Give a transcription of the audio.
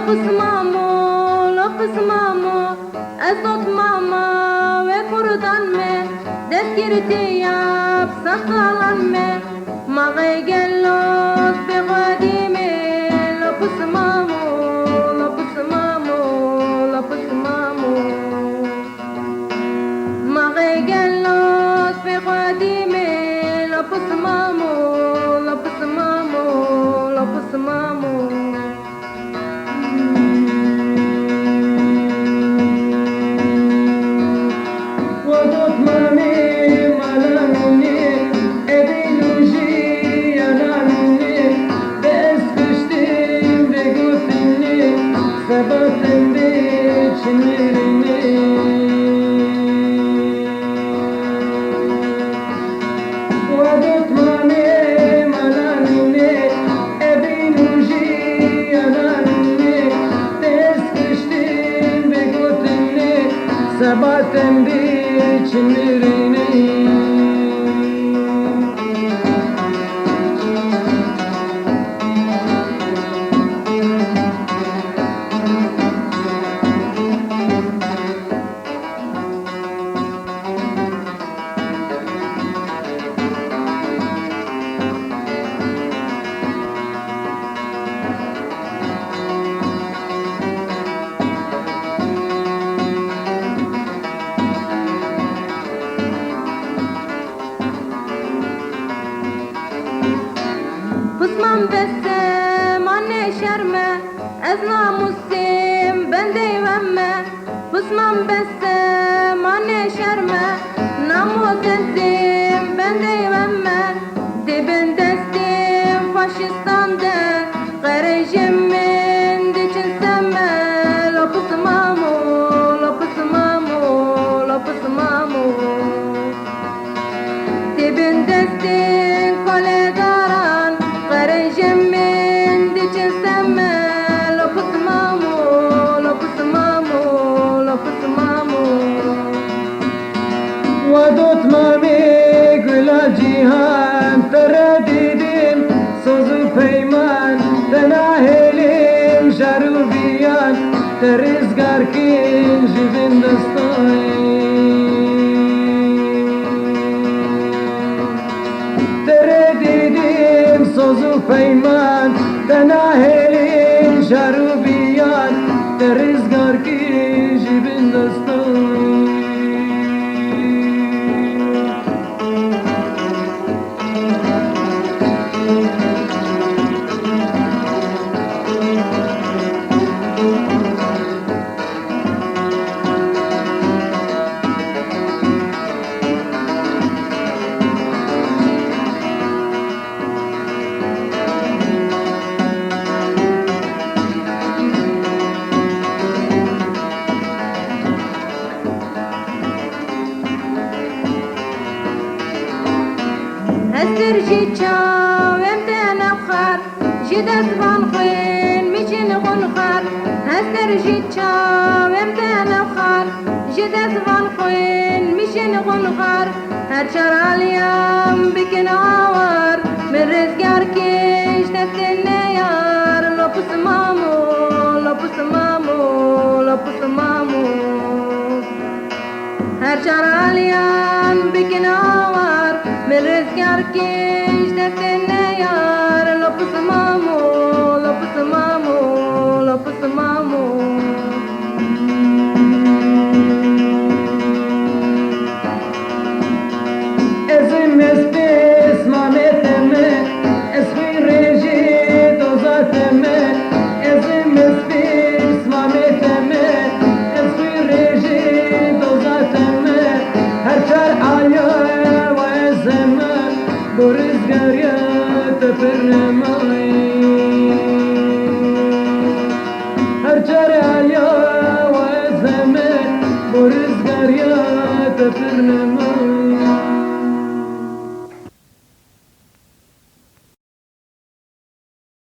لبس مامو لبس مامو ازود ماما و کردان me دستگیرتی یاب سخالان me مغی گلوز به قدیمه لبس مامو لبس مامو لبس مامو مغی گلوز به قدیمه لبس مامو لبس مامو لبس مامو Sabatem biçimirini Pısmam besem anne şerme ez namusim ben deyvemme Pısmam besem anne şerme namus ettim ben deyvemme Dibin destim faşistanda Garajımın diçin semme Lopus mamu lopus mamu lopus mamu Dibin destin kolegaran Garajımın diçin semme Lopus mamu lopus mamu lopus mamu Vadot mami güla cihan Tereddüdüm sözü peyman Tenahelim jarubiyan Terizgar kin jibin dastay Tereddüdüm sözü peyman Tenahelim jarubiyan Terizgar kin jibin dastay Hester jichaw emten afkhar jidas van khin michin khunkhar Hester jichaw emten afkhar jidas van khin michin khunkhar Her charaliyam bikin awar min rizgar kish teftinne yar Lopus mamu lopus mamu lopus mamu Her charaliyam bikin awar من رزقار كيش دفتنا يار لبس مامو لبس مامو لبس مامو Ezim estis mameteme Esmi reji dozateme Ezim estis mameteme Esmi reji dozateme Her çar aya Borizgar ya tepirnemay Her çare ya ve zemen Borizgar ya tepirnemay